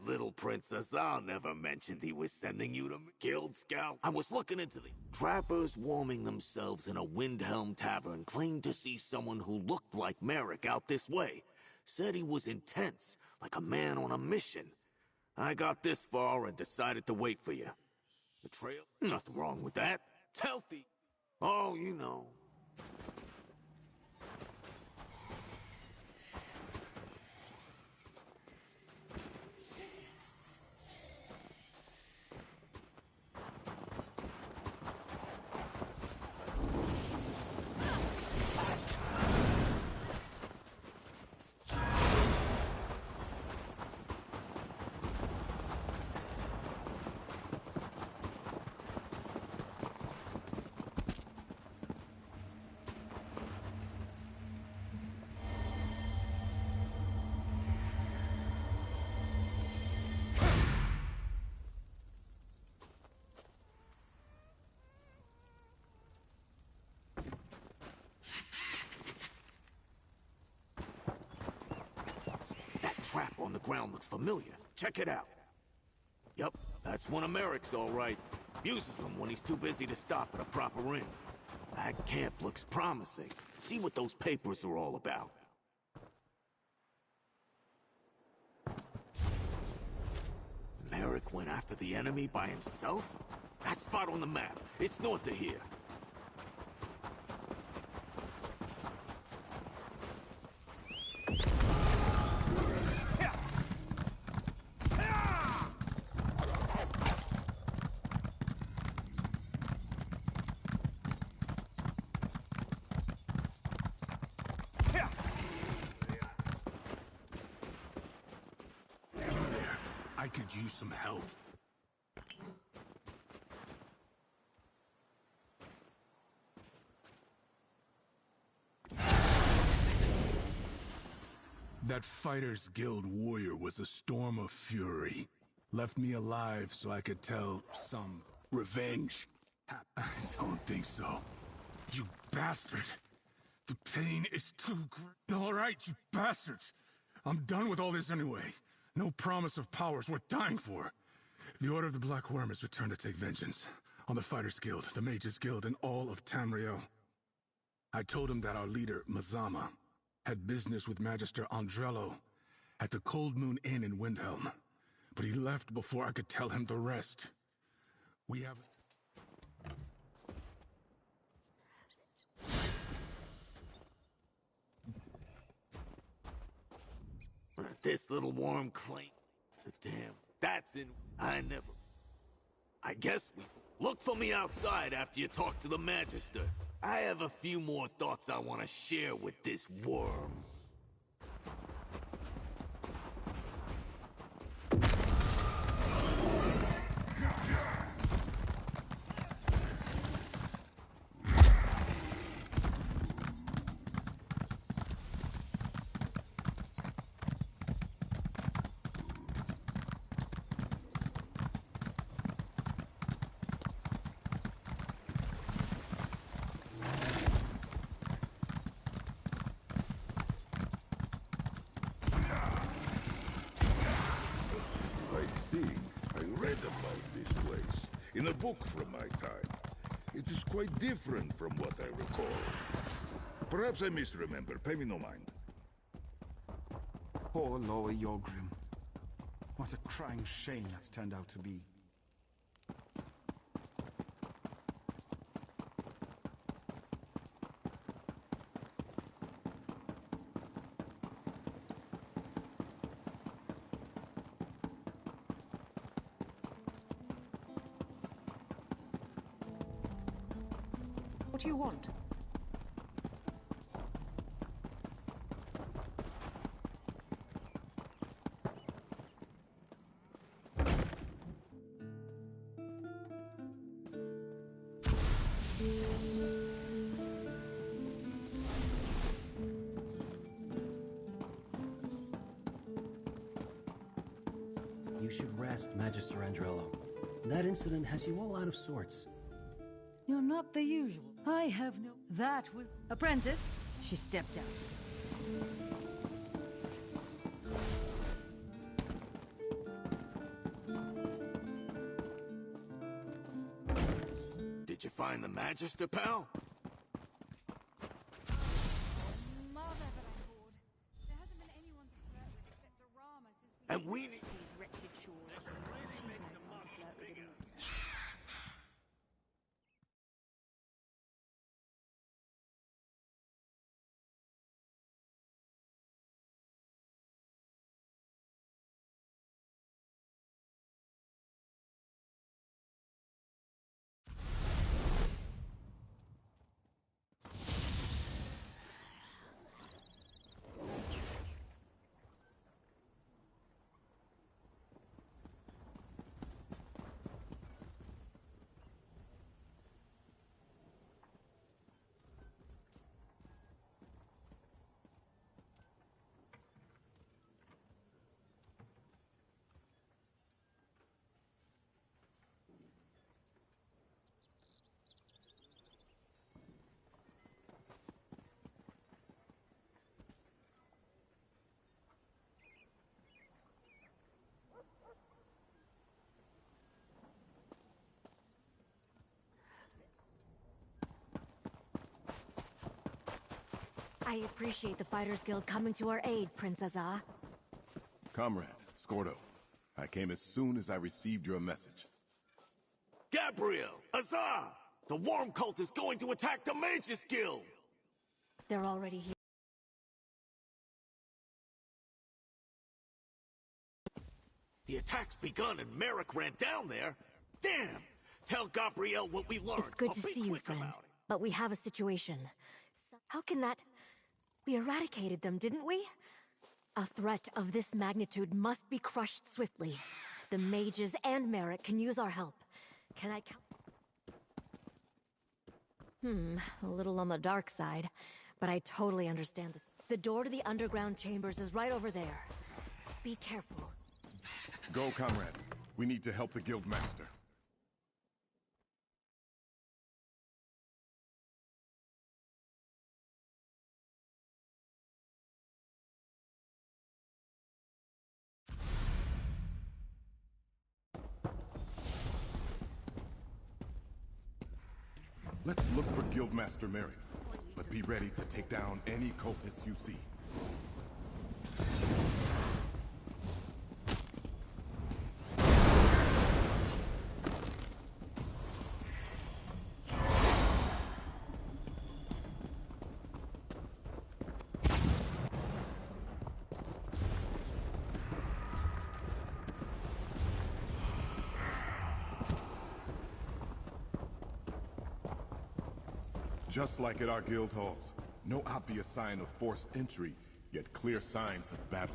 little princess, I'll never mention he was sending you to Guild Scout. I was looking into the trappers warming themselves in a Windhelm tavern claimed to see someone who looked like Merrick out this way. Said he was intense, like a man on a mission. I got this far and decided to wait for you. The trail? Nothing wrong with that. It's healthy. Oh, you know. Trap on the ground looks familiar. Check it out. Yep, that's one of Merrick's, all right. Uses them when he's too busy to stop at a proper inn. That camp looks promising. See what those papers are all about. Merrick went after the enemy by himself? That spot on the map. It's north of here. I could use some help. That Fighters Guild warrior was a storm of fury. Left me alive so I could tell some revenge. I don't think so. You bastard! The pain is too great. All right, you bastards! I'm done with all this anyway. No promise of powers worth dying for. The Order of the Black Worm has returned to take vengeance on the Fighters Guild, the Mages Guild, and all of Tamriel. I told him that our leader, Mazama, had business with Magister Andrello at the Cold Moon Inn in Windhelm, but he left before I could tell him the rest. We have... This little worm claim. Damn, that's in... I guess we... Look for me outside after you talk to the Magister. I have a few more thoughts I want to share with this worm. In a book from my time. It is quite different from what I recall. Perhaps I misremember. Pay me no mind. Poor Loa Yogrim. What a crying shame that's turned out to be. What do you want? You should rest, Magister Andrello. That incident has you all out of sorts. You're not the usual. I have no... That was... Apprentice, she stepped out. find the Magister, pal? Mother, but I'm bored. There hasn't been anyone to flirt with except Dorama since we... And we need... These wretched shores. She's had fun to flirt with him. I appreciate the Fighters Guild coming to our aid, Princess Ah. Comrade, Scordo, I came as soon as I received your message. Gabriel! Azar! The Worm Cult is going to attack the Mages Guild! They're already here. The attack's begun and Merrick ran down there? Damn! Tell Gabriel what we learned. It's good I'll to be see you, quick friend. about it. But we have a situation. How can that... We eradicated them, didn't we? A threat of this magnitude must be crushed swiftly. The mages and Merrick can use our help. Can I count? A little on the dark side, but I totally understand this. The door to the underground chambers is right over there. Be careful. Go, comrade. We need to help the guild master. Let's look for Guildmaster Merrick, but be ready to take down any cultists you see. Just like at our guild halls, no obvious sign of forced entry, yet clear signs of battle.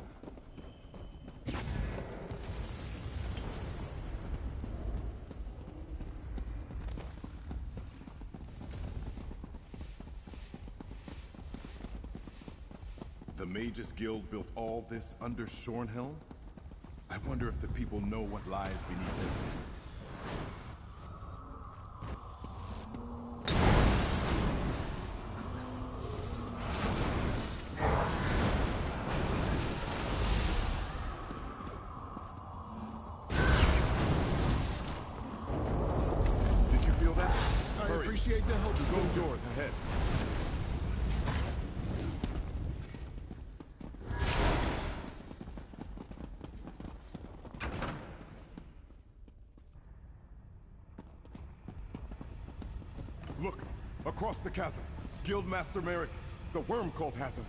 The Mages Guild built all this under Shornhelm? I wonder if the people know what lies beneath their feet. Appreciate the help. Go doors ahead. Look, across the chasm. Guildmaster Merrick, the Worm Cult has him.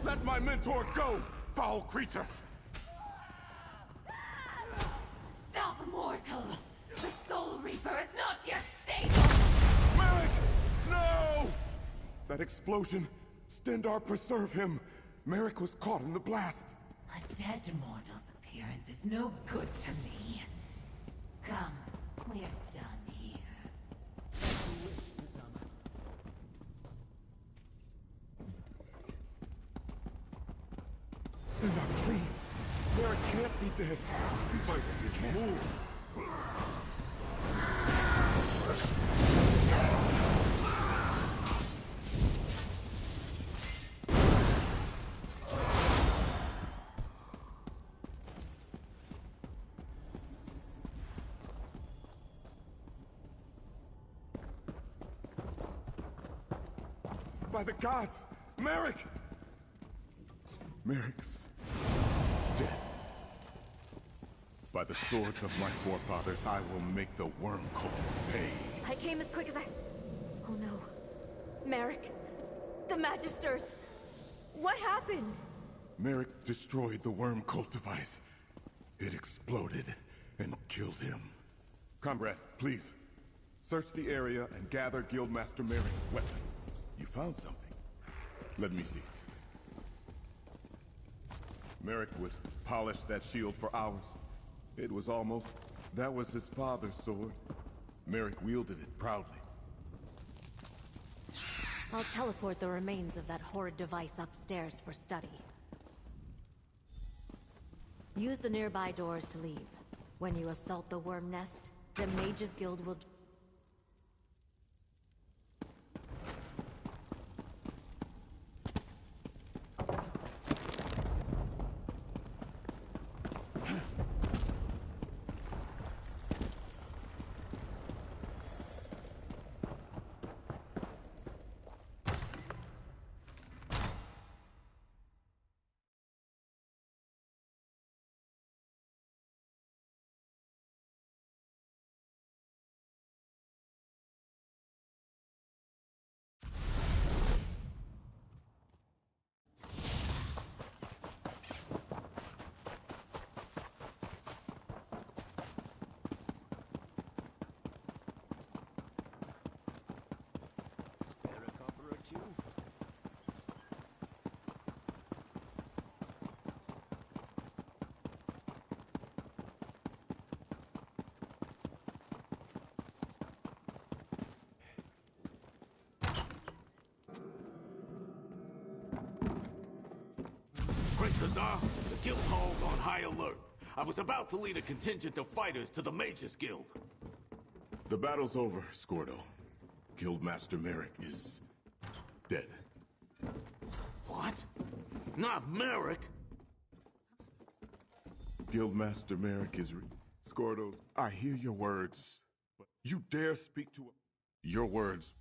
Let my mentor go, foul creature! Stop, mortal! The Soul Reaper is not yet stable! Merrick! No! That explosion, Stendar preserve him. Merrick was caught in the blast. A dead mortal's appearance is no good to me. Come, we're done here. Stendar, please. Merrick can't be dead. He can't move. by the gods! Merrick! Merrick's dead. By the swords of my forefathers, I will make the worm cult pay. I came as quick as I... Oh no. Merrick. The Magisters. What happened? Merrick destroyed the worm cult device. It exploded and killed him. Comrade, please. Search the area and gather Guildmaster Merrick's weapons. You found something. Let me see. Merrick would polish that shield for hours. It was almost... That was his father's sword. Merrick wielded it proudly. I'll teleport the remains of that horrid device upstairs for study. Use the nearby doors to leave. When you assault the worm nest, the Mages Guild will... Princess, the guild hall's on high alert. I was about to lead a contingent of fighters to the Mages Guild. The battle's over, Scordo. Guildmaster Merrick is... dead. What? Not Merrick! Guildmaster Merrick is Scordo, I hear your words, but you dare speak to... Your words...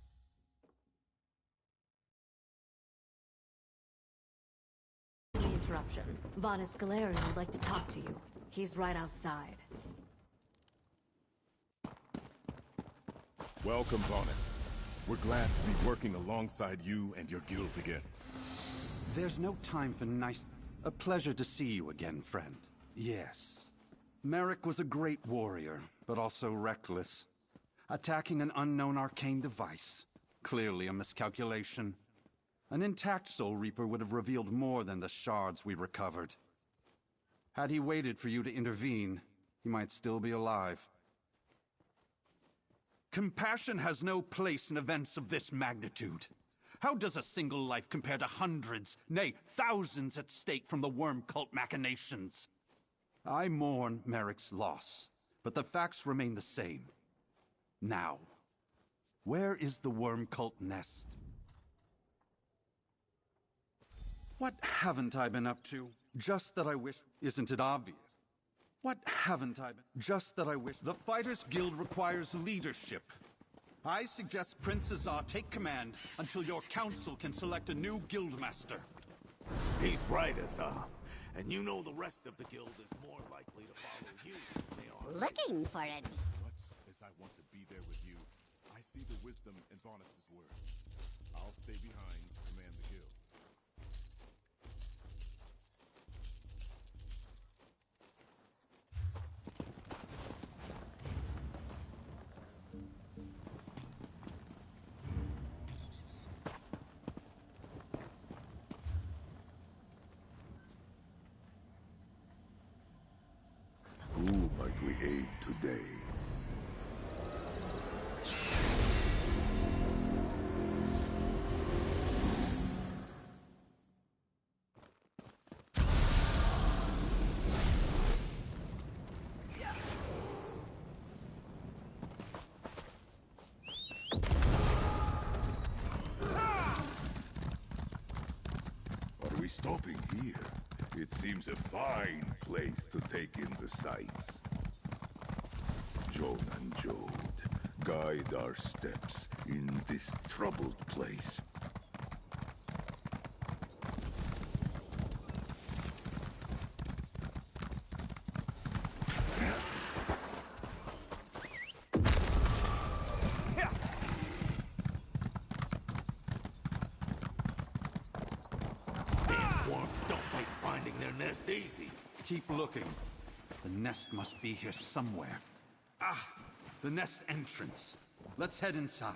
Interruption. Von Escalera would like to talk to you. He's right outside. Welcome, Bonus. We're glad to be working alongside you and your guild again. There's no time for nice... A pleasure to see you again, friend. Yes. Merrick was a great warrior, but also reckless. Attacking an unknown arcane device. Clearly a miscalculation. An intact Soul Reaper would have revealed more than the shards we recovered. Had he waited for you to intervene, he might still be alive. Compassion has no place in events of this magnitude. How does a single life compare to hundreds, nay, thousands at stake from the worm cult machinations? I mourn Merrick's loss, but the facts remain the same. Now, where is the worm cult nest? What haven't I been up to? Just that I wish... Isn't it obvious? What haven't I been... Just that I wish... The Fighters Guild requires leadership. I suggest Prince Azar take command until your council can select a new guildmaster. He's right, Azar. And you know the rest of the guild is more likely to follow you than they are. Looking for it. Much as I want to be there with you, I see the wisdom in Bonus's words. I'll stay behind to command the guild. Who might we aid today? Are we stopping here? It seems a fine place to take in the sights. Joan and Jode, guide our steps in this troubled place. their nest easy. Keep looking. The nest must be here somewhere. Ah! The nest entrance. Let's head inside.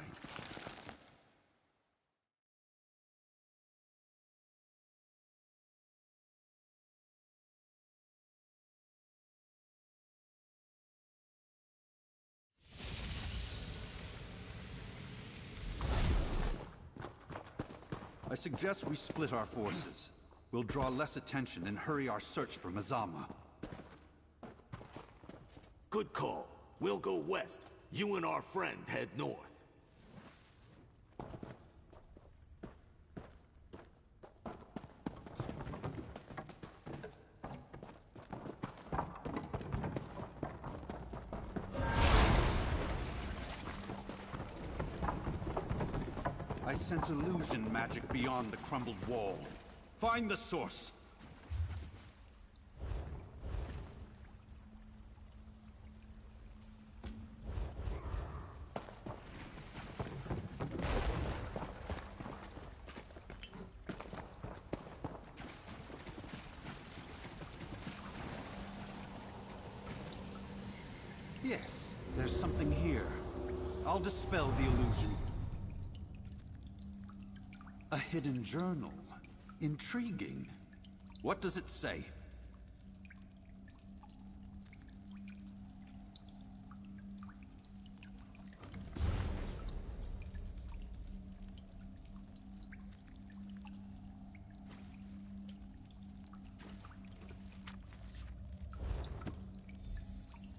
I suggest we split our forces. We'll draw less attention and hurry our search for Mazama. Good call. We'll go west. You and our friend head north. I sense illusion magic beyond the crumbled wall. Find the source. Yes, there's something here. I'll dispel the illusion. A hidden journal. Intriguing. What does it say?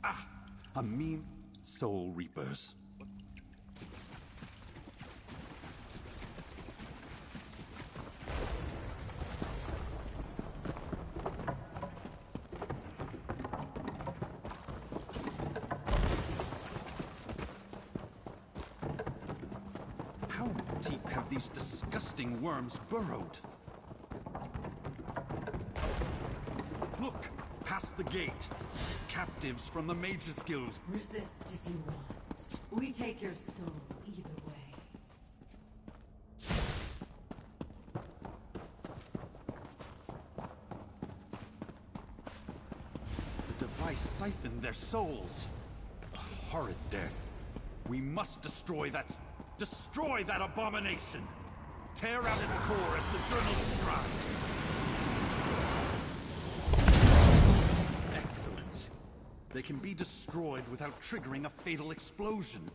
Ah! A mean soul reapers. How deep have these disgusting worms burrowed? Look! Past the gate. Captives from the Mages Guild. Resist if you want. We take your soul either way. The device siphoned their souls. A horrid death. We must destroy that abomination! Tear out its core as the journal described. Excellent. They can be destroyed without triggering a fatal explosion.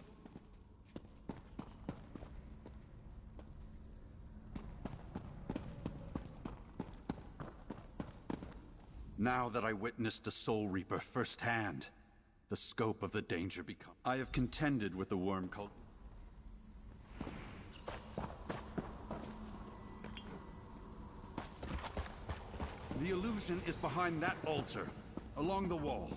Now that I witnessed a Soul Reaper firsthand, the scope of the danger becomes... I have contended with the worm cult. The illusion is behind that altar, along the wall.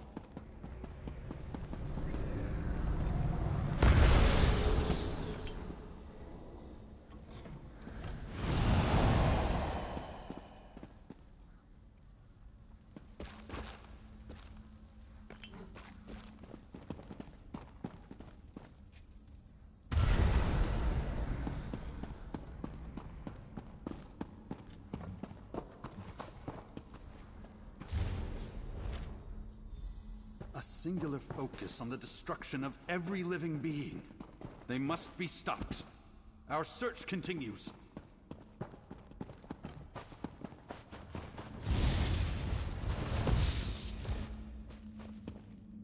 A singular focus on the destruction of every living being. They must be stopped. Our search continues.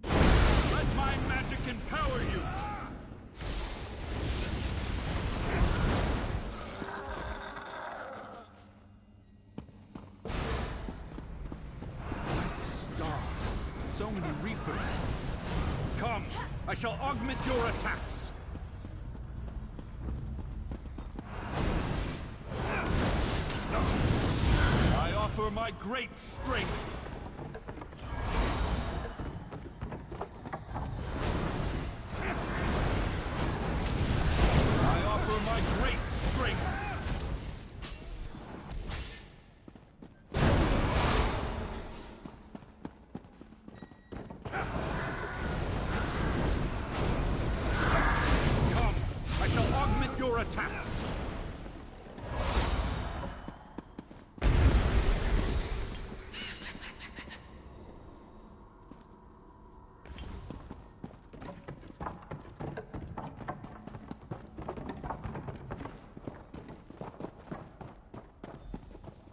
Let my magic empower you! So many Reapers. Come, I shall augment your attacks. I offer my great strength. I offer my great strength. Your attacks!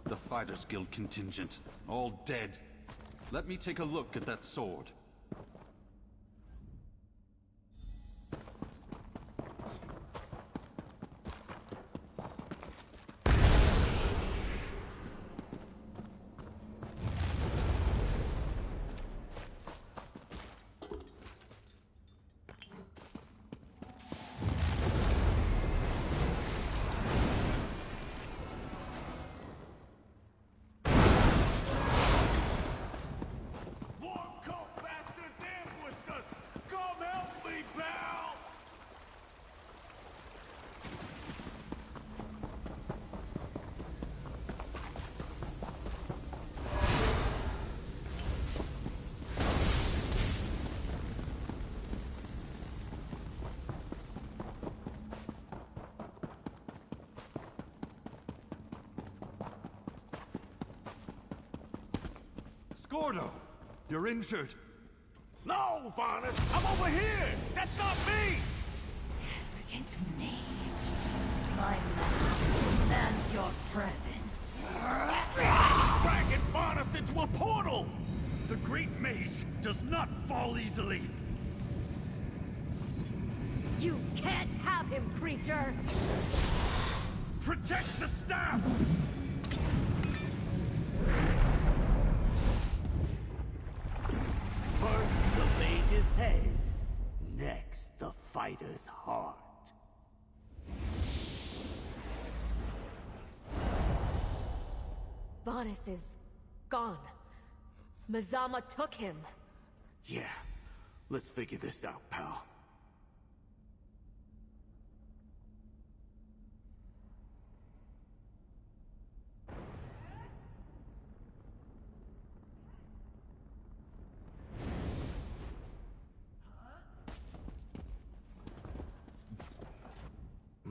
The Fighters Guild contingent, all dead. Let me take a look at that sword. Gordo, you're injured. No, Varnus! I'm over here! That's not me! Arrogant mage. My master demands your presence. Dragging Varnus into a portal! The great mage does not fall easily. You can't have him, creature! Protect the staff! First, the mage's head. Next, the fighter's heart. Vanus is gone. Mazama took him. Yeah, let's figure this out, pal.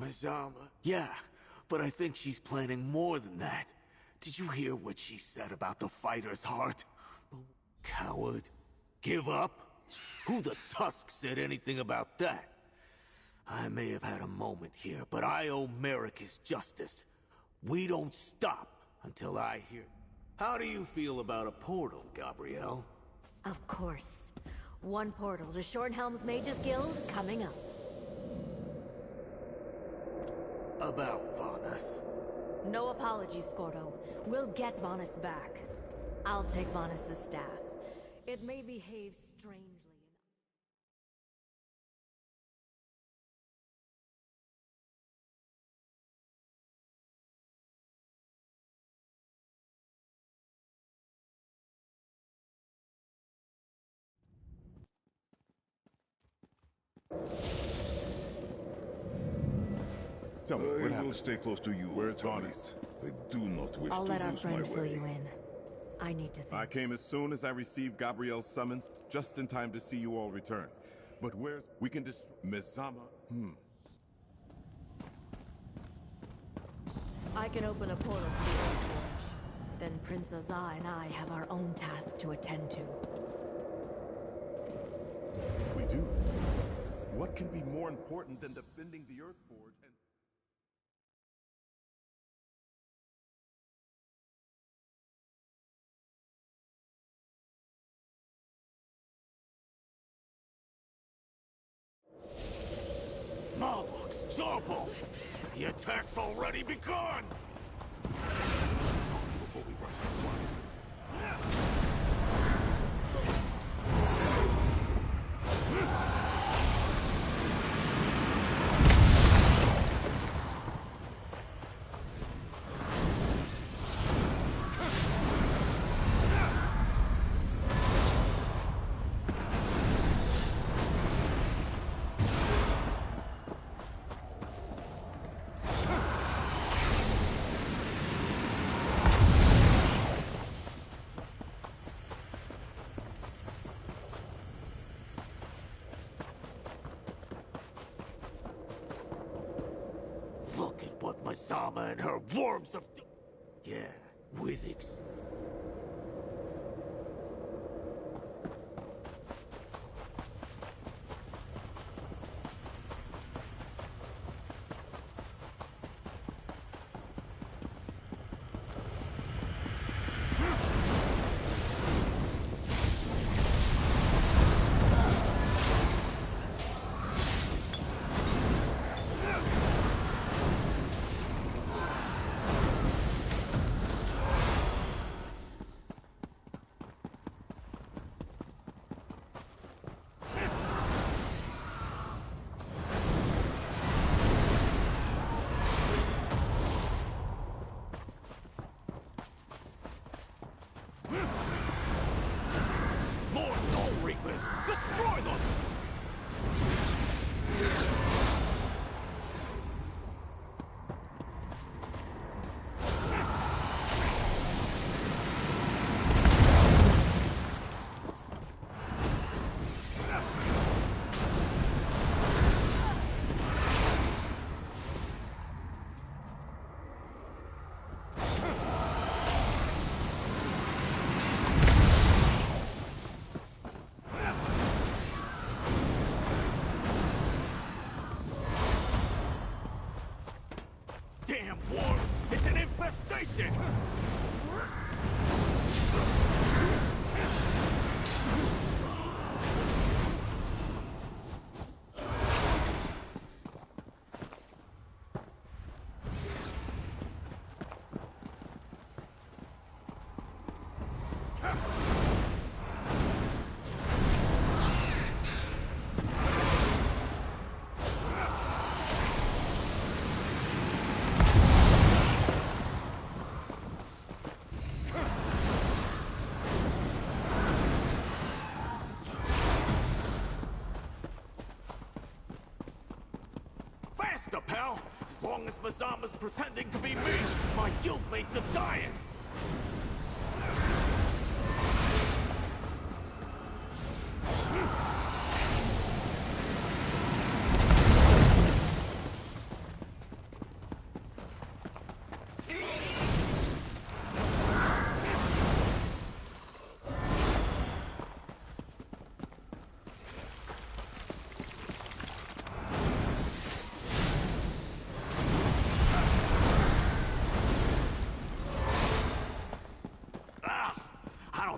Mazama? Yeah, but I think she's planning more than that. Did you hear what she said about the fighter's heart? Coward. Give up? Who the Tusk said anything about that? I may have had a moment here, but I owe Merrick his justice. We don't stop until I hear... How do you feel about a portal, Gabrielle? Of course. One portal to Shornhelm's Mages Guild coming up. About Vanus. No apologies, Scordo. We'll get Vanus back. I'll take Vanus's staff. It may behave strangely. Tell me, what I will happened? stay close to you. Where's Tommy. Varnus? I do not wish I'll to let our lose friend my fill way. you in. I need to think. I came as soon as I received Gabrielle's summons, just in time to see you all return. But where's... We can just... Mizama? I can open a portal to the Earth Forge. Then Prince Azar and I have our own task to attend to. We do. What can be more important than defending the Earth Forge and... Marlocks, Jarbo! The attack's already begun! Before we rush the Look at what Mazama and her worms have done. Yeah, with faster, pal! As long as Mazama's pretending to be me, my guildmates are dying!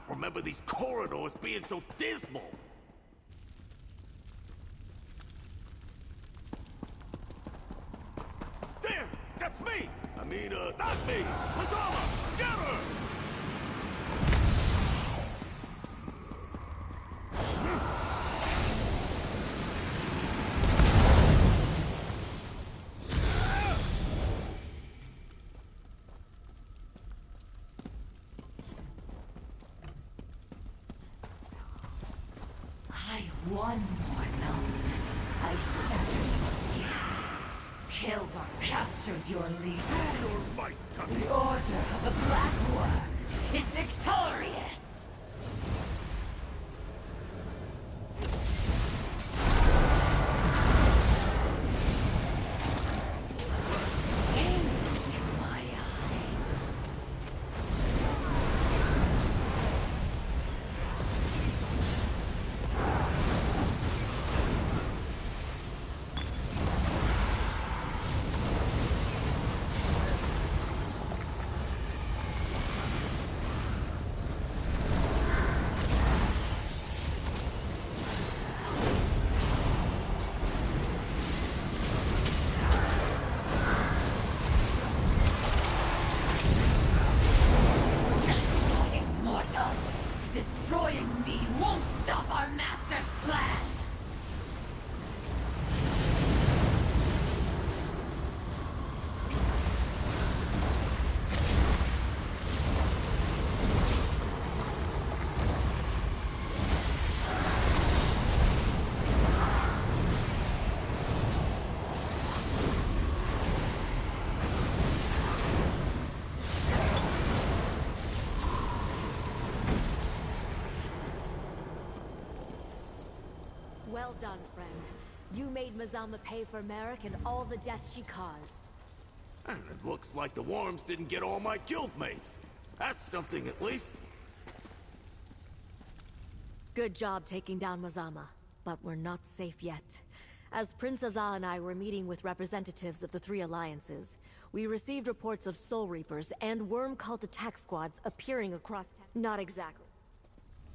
Remember these corridors being so dismal. There! That's me! I mean, not me! Mazama! Get her! One mortal. I shattered your game. Killed or captured your leader. Your might, Tucky. The Order of the Black Worm is victorious! Into my eye. Destroying me won't stop our master's plan! Well done, friend. You made Mazama pay for Merrick and all the deaths she caused. And it looks like the worms didn't get all my guildmates. That's something at least. Good job taking down Mazama, but we're not safe yet. As Prince Azah and I were meeting with representatives of the three alliances, we received reports of Soul Reapers and Worm Cult attack squads appearing across town. Not exactly.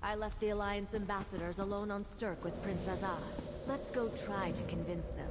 I left the Alliance ambassadors alone on Stirk with Prince Azah. Let's go try to convince them.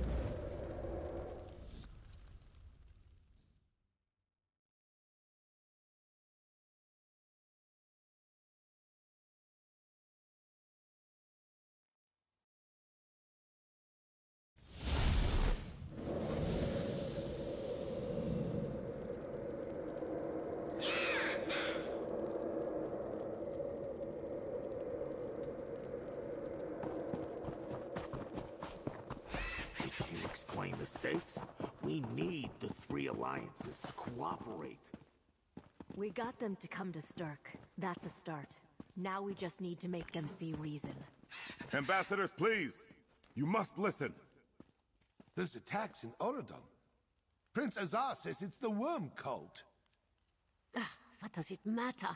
Explain the stakes? We need the three alliances to cooperate. We got them to come to Stirk. That's a start. Now we just need to make them see reason. Ambassadors, please! You must listen! There's attacks in Oradon. Prince Azar says it's the Worm Cult. What does it matter?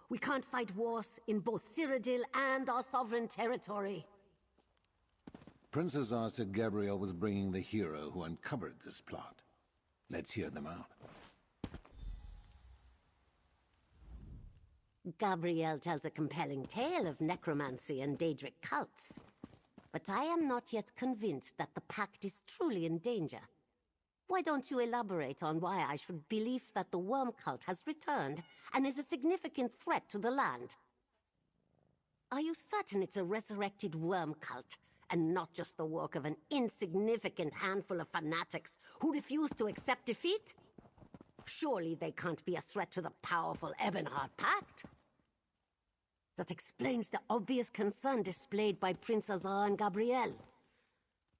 We can't fight wars in both Cyrodiil and our sovereign territory. Prince Azar said Gabrielle was bringing the hero who uncovered this plot. Let's hear them out. Gabrielle tells a compelling tale of necromancy and Daedric cults. But I am not yet convinced that the Pact is truly in danger. Why don't you elaborate on why I should believe that the Worm Cult has returned and is a significant threat to the land? Are you certain it's a resurrected Worm Cult, and not just the work of an insignificant handful of fanatics who refuse to accept defeat? Surely they can't be a threat to the powerful Ebonheart Pact. That explains the obvious concern displayed by Prince Azar and Gabrielle.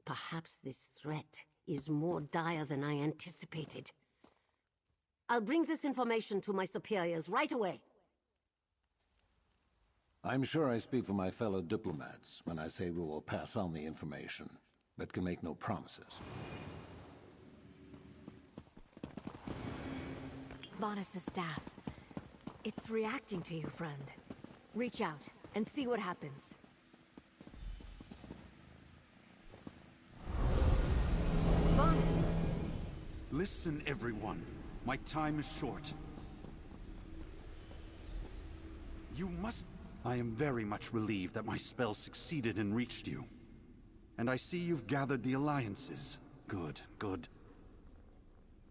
Perhaps this threat is more dire than I anticipated. I'll bring this information to my superiors right away. I'm sure I speak for my fellow diplomats when I say we will pass on the information, but can make no promises. Vanus' staff. It's reacting to you, friend. Reach out and see what happens. Vanus! Listen, everyone. My time is short. You must... I am very much relieved that my spell succeeded and reached you. And I see you've gathered the alliances. Good, good.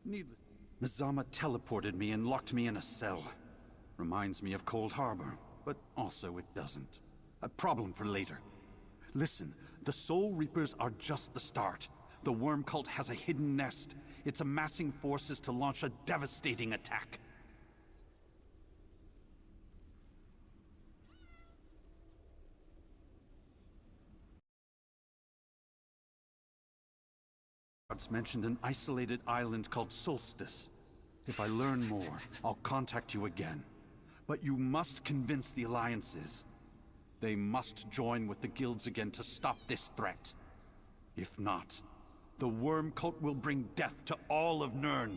Needless... Mizama teleported me and locked me in a cell. Reminds me of Cold Harbor, but also it doesn't. A problem for later. Listen, the Soul Reapers are just the start. The Worm Cult has a hidden nest. It's amassing forces to launch a devastating attack. It's mentioned an isolated island called Solstice. If I learn more, I'll contact you again. But you must convince the alliances. They must join with the guilds again to stop this threat. If not, the Worm Cult will bring death to all of Nirn.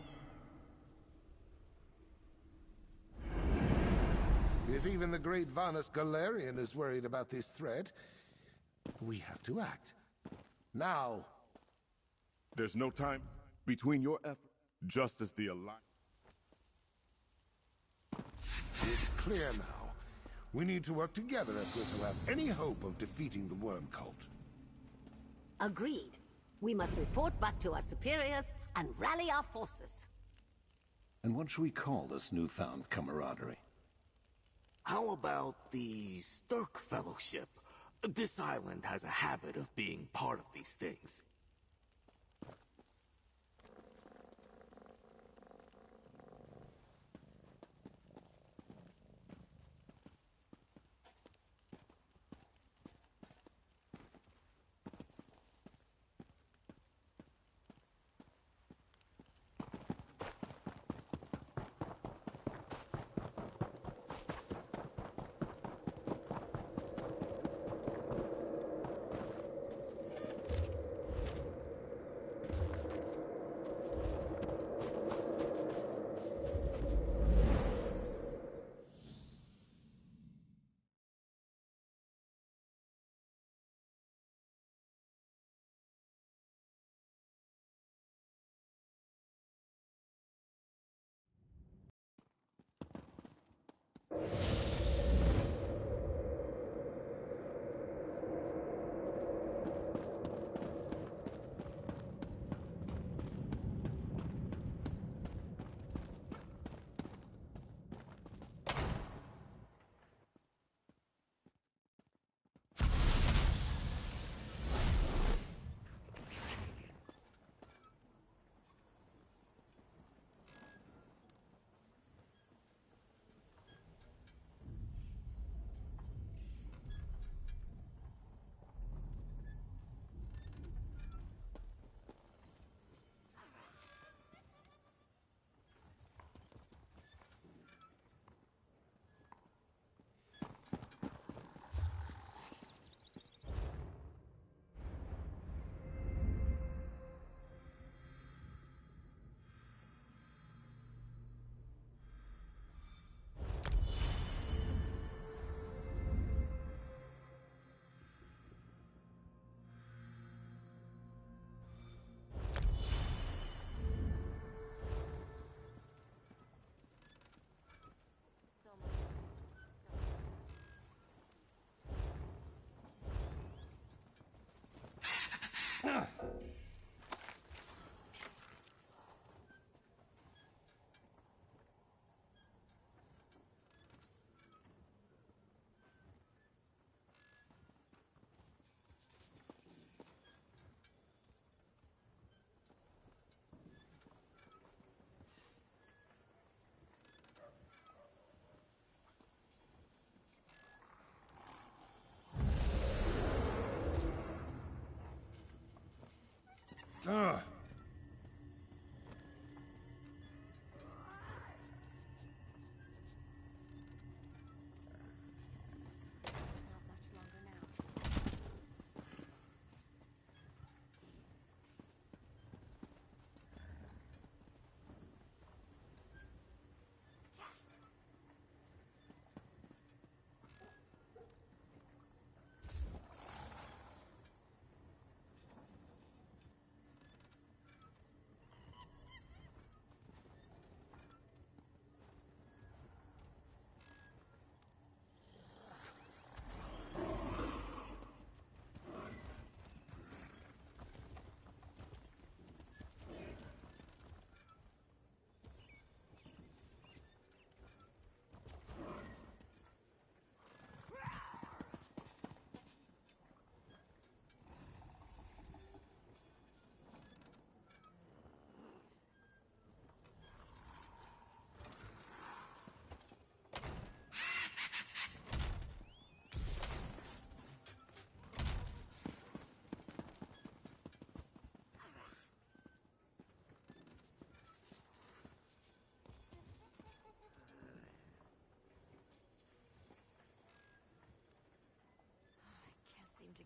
If even the great Vanus Galarian is worried about this threat, we have to act. Now. There's no time between your effort, just as the Alliance. It's clear now. We need to work together if we're to have any hope of defeating the Worm Cult. Agreed. We must report back to our superiors and rally our forces. And what should we call this newfound camaraderie? How about the Stirk Fellowship? This island has a habit of being part of these things.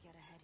get ahead